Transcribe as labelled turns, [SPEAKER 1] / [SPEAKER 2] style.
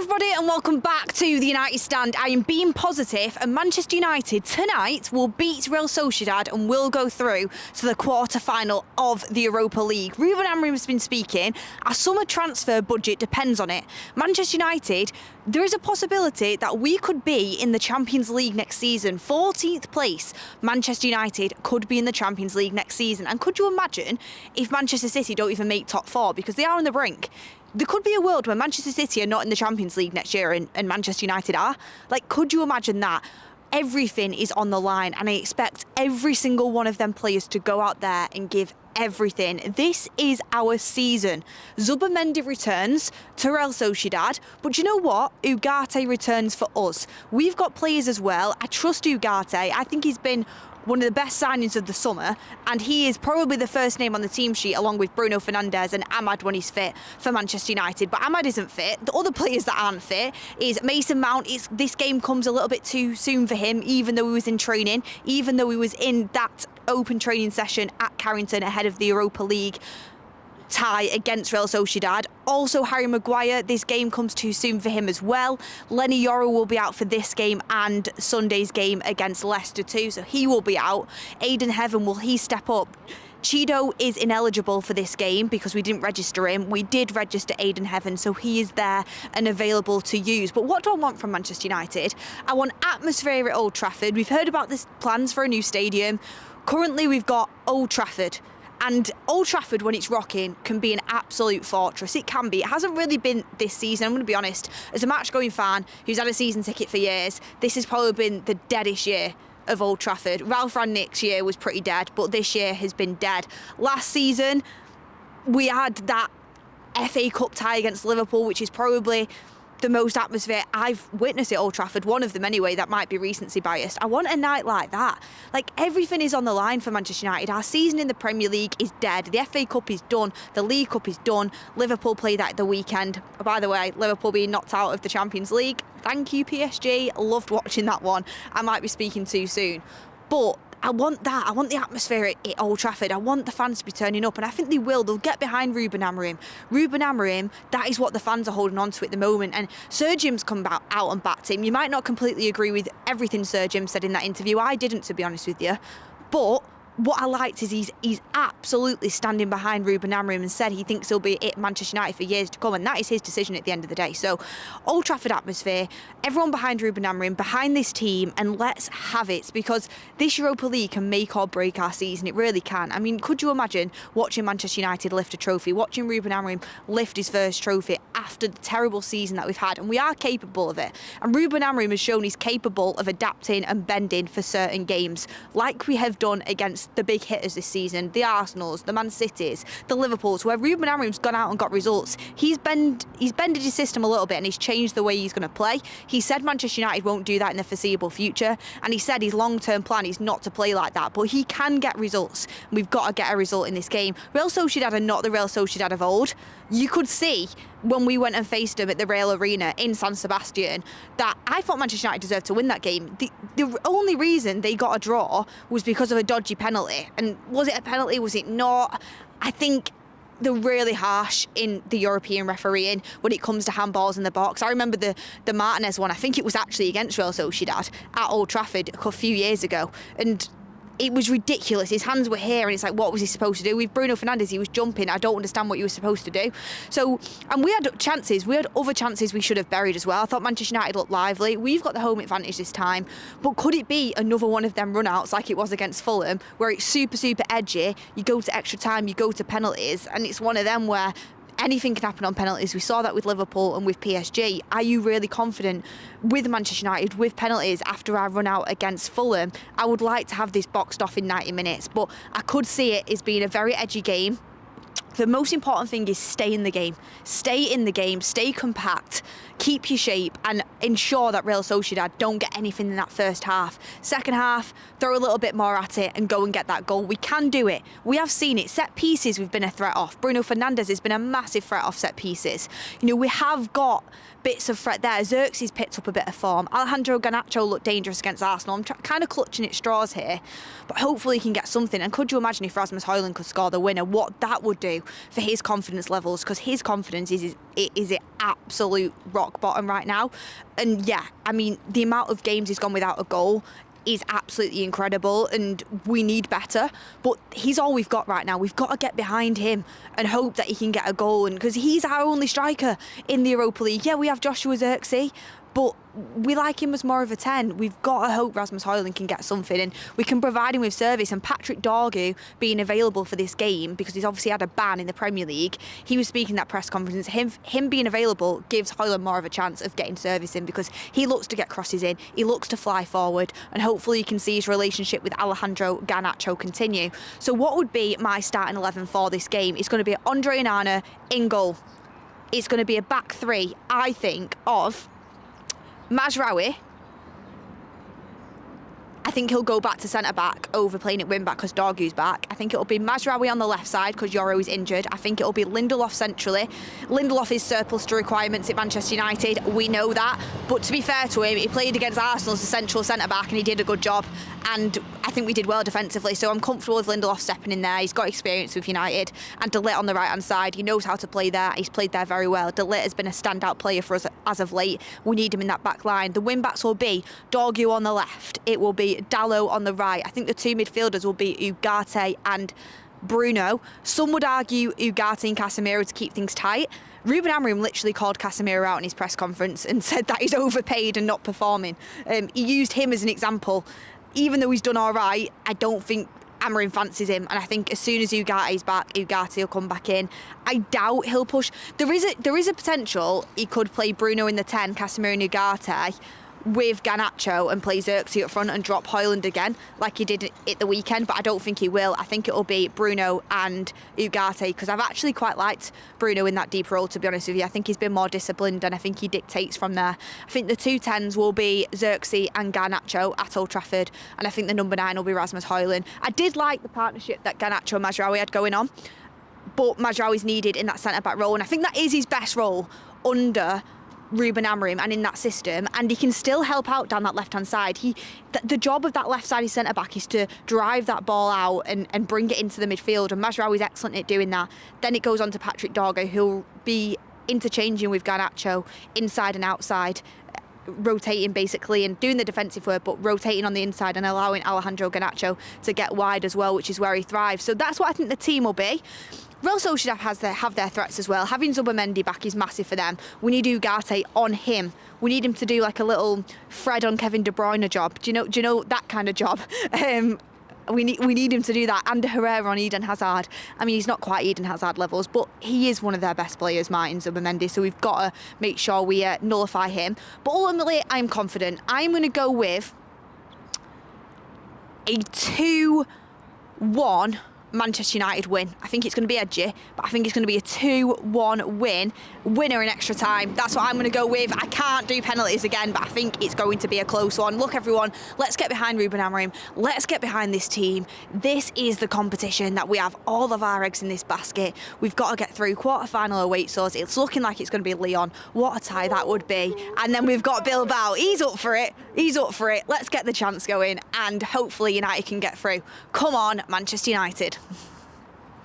[SPEAKER 1] everybody, and welcome back to the United Stand. I am being positive, and Manchester United tonight will beat Real Sociedad and will go through to the quarter-final of the Europa League. Ruben Amorim has been speaking. Our summer transfer budget depends on it. Manchester United, there is a possibility that we could be in the Champions League next season. 14th place, Manchester United could be in the Champions League next season. And could you imagine if Manchester City don't even make top four, because they are on the brink? There could be a world where Manchester City are not in the Champions League next year and Manchester United are. Like, could you imagine that? Everything is on the line, and I expect every single one of them players to go out there and give everything. This is our season. Zubimendi returns to Real Sociedad, but you know what? Ugarte returns for us. We've got players as well. I trust Ugarte. I think he's been one of the best signings of the summer, and he is probably the first name on the team sheet along with Bruno Fernandes and Ahmad when he's fit for Manchester United. But Ahmad isn't fit. The other players that aren't fit is Mason Mount. This game comes a little bit too soon for him, even though he was in training, even though he was in that open training session at Carrington ahead of the Europa League tie against Real Sociedad. Also, Harry Maguire, this game comes too soon for him as well. Lenny Yoro will be out for this game and Sunday's game against Leicester too, so he will be out. Aiden Heaven, will he step up? Chido is ineligible for this game because we didn't register him. We did register Aiden Heaven, so he is there and available to use. But what do I want from Manchester United? I want atmosphere at Old Trafford. We've heard about this plans for a new stadium. Currently, we've got Old Trafford. And Old Trafford, when it's rocking, can be an absolute fortress. It can be. It hasn't really been this season, I'm going to be honest. As a match-going fan who's had a season ticket for years, this has probably been the deadest year of Old Trafford. Ralph Rangnick's year was pretty dead, but this year has been dead. Last season, we had that FA Cup tie against Liverpool, which is probably the most atmosphere I've witnessed at Old Trafford, one of them anyway. That might be recency biased. I want a night like that. Like, everything is on the line for Manchester United. Our season in the Premier League is dead. The FA Cup is done. The League Cup is done. Liverpool play that at the weekend. By the way, Liverpool being knocked out of the Champions League. Thank you, PSG. Loved watching that one. I might be speaking too soon. But I want that. I want the atmosphere at Old Trafford. I want the fans to be turning up, and I think they will. They'll get behind Ruben Amorim. Ruben Amorim, that is what the fans are holding on to at the moment. And Sir Jim's come out and backed him. You might not completely agree with everything Sir Jim said in that interview. I didn't, to be honest with you. But what I liked is he's absolutely standing behind Ruben Amorim and said he thinks he'll be at Manchester United for years to come, and that is his decision at the end of the day. So, Old Trafford atmosphere, everyone behind Ruben Amorim, behind this team, and let's have it, because this Europa League can make or break our season. It really can. I mean, could you imagine watching Manchester United lift a trophy, watching Ruben Amorim lift his first trophy after the terrible season that we've had? And we are capable of it. And Ruben Amorim has shown he's capable of adapting and bending for certain games, like we have done against the big hitters this season, the Arsenals, the Man Cities, the Liverpools, where Ruben Amorim's gone out and got results. He's bended his system a little bit, and he's changed the way he's going to play. He said Manchester United won't do that in the foreseeable future, and he said his long-term plan is not to play like that, but he can get results. We've got to get a result in this game. Real Sociedad are not the Real Sociedad of old. You could see when we went and faced them at the Real Arena in San Sebastian that I thought Manchester United deserved to win that game. The only reason they got a draw was because of a dodgy penalty. And was it a penalty? Was it not? I think they're really harsh in the European refereeing when it comes to handballs in the box. I remember the Martinez one. I think it was actually against Real Sociedad at Old Trafford a few years ago. And it was ridiculous. His hands were here, and it's like, what was he supposed to do? With Bruno Fernandes, he was jumping. I don't understand what he was supposed to do. So, and we had chances. We had other chances we should have buried as well. I thought Manchester United looked lively. We've got the home advantage this time. But could it be another one of them run-outs like it was against Fulham, where it's super, super edgy? You go to extra time, you go to penalties, and it's one of them where anything can happen on penalties. We saw that with Liverpool and with PSG. Are you really confident with Manchester United with penalties after our run out against Fulham? I would like to have this boxed off in 90 minutes, but I could see it as being a very edgy game. The most important thing is stay in the game. Stay in the game, stay compact, keep your shape, and ensure that Real Sociedad don't get anything in that first half. Second half, throw a little bit more at it and go and get that goal. We can do it. We have seen it. Set pieces, we've been a threat off. Bruno Fernandes has been a massive threat off set pieces. You know, we have got bits of threat there. Xerxes picked up a bit of form. Alejandro Garnacho looked dangerous against Arsenal. I'm kind of clutching at straws here, but hopefully he can get something. And could you imagine if Rasmus Højlund could score the winner, what that would do do for his confidence levels, because his confidence is at absolute rock bottom right now. And yeah, I mean, the amount of games he's gone without a goal is absolutely incredible, and we need better, but he's all we've got right now. We've got to get behind him and hope that he can get a goal, and because he's our only striker in the Europa League. Yeah, we have Joshua Zirkzee, but we like him as more of a 10. We've got to hope Rasmus Højlund can get something, and we can provide him with service. And Patrick Dorgu being available for this game, because he's obviously had a ban in the Premier League, he was speaking at that press conference. Him being available gives Højlund more of a chance of getting service in, because he looks to get crosses in, he looks to fly forward, and hopefully you can see his relationship with Alejandro Garnacho continue. So what would be my starting 11 for this game? It's going to be Andre Onana in goal. It's going to be a back three, I think, of Mazraoui. I think he'll go back to centre-back over playing at wing-back because Dorgu's back. I think it'll be Mazraoui on the left side because Yoro is injured. I think it'll be Lindelof centrally. Lindelof is surplus to requirements at Manchester United. We know that. But to be fair to him, he played against Arsenal as a central centre-back and he did a good job. And I think we did well defensively. So I'm comfortable with Lindelof stepping in there. He's got experience with United. And De Ligt on the right-hand side. He knows how to play there. He's played there very well. De Ligt has been a standout player for us as of late. We need him in that back line. The wing-backs will be Dorgu on the left. It will be Dalot on the right. I think the two midfielders will be Ugarte and Bruno. Some would argue Ugarte and Casemiro to keep things tight. Ruben Amorim literally called Casemiro out in his press conference and said that he's overpaid and not performing. He used him as an example. Even though he's done all right, I don't think Amorim fancies him, and I think as soon as Ugarte's back, Ugarte will come back in. I doubt he'll push. There is a potential he could play Bruno in the 10, Casemiro and Ugarte, with Garnacho and play Zirkzee up front and drop Højlund again like he did at the weekend, but I don't think he will. I think it'll be Bruno and Ugarte, because I've actually quite liked Bruno in that deep role, to be honest with you. I think he's been more disciplined and I think he dictates from there. I think the two 10s will be Zirkzee and Garnacho at Old Trafford, and I think the number 9 will be Rasmus Højlund. I did like the partnership that Garnacho and Mazraoui had going on, but Mazraoui's needed in that centre-back role, and I think that is his best role under Ruben Amorim and in that system, and he can still help out down that left-hand side. The job of that left-sided centre-back is to drive that ball out and bring it into the midfield, and Mazraoui's excellent at doing that. Then it goes on to Patrick Dorgu, who'll be interchanging with Garnacho inside and outside, rotating basically and doing the defensive work, but rotating on the inside and allowing Alejandro Garnacho to get wide as well, which is where he thrives. So that's what I think the team will be. Real Sociedad have their threats as well. Having Zubimendi back is massive for them. We need Ugarte on him. We need him to do like a little Fred on Kevin De Bruyne job. Do you know that kind of job? We need him to do that. And Herrera on Eden Hazard. I mean, he's not quite Eden Hazard levels, but he is one of their best players, Martin Zubimendi. So we've got to make sure we nullify him. But ultimately, I'm confident. I'm going to go with a 2-1 Manchester United win. I think it's going to be edgy, but I think it's going to be a 2-1 win. Winner in extra time. That's what I'm going to go with. I can't do penalties again, but I think it's going to be a close one. Look, everyone, let's get behind Ruben Amorim. Let's get behind this team. This is the competition that we have all of our eggs in this basket. We've got to get through. Quarter-final awaits us. It's looking like it's going to be Lyon. What a tie that would be. And then we've got Bilbao. He's up for it. He's up for it. Let's get the chance going, and hopefully United can get through. Come on, Manchester United.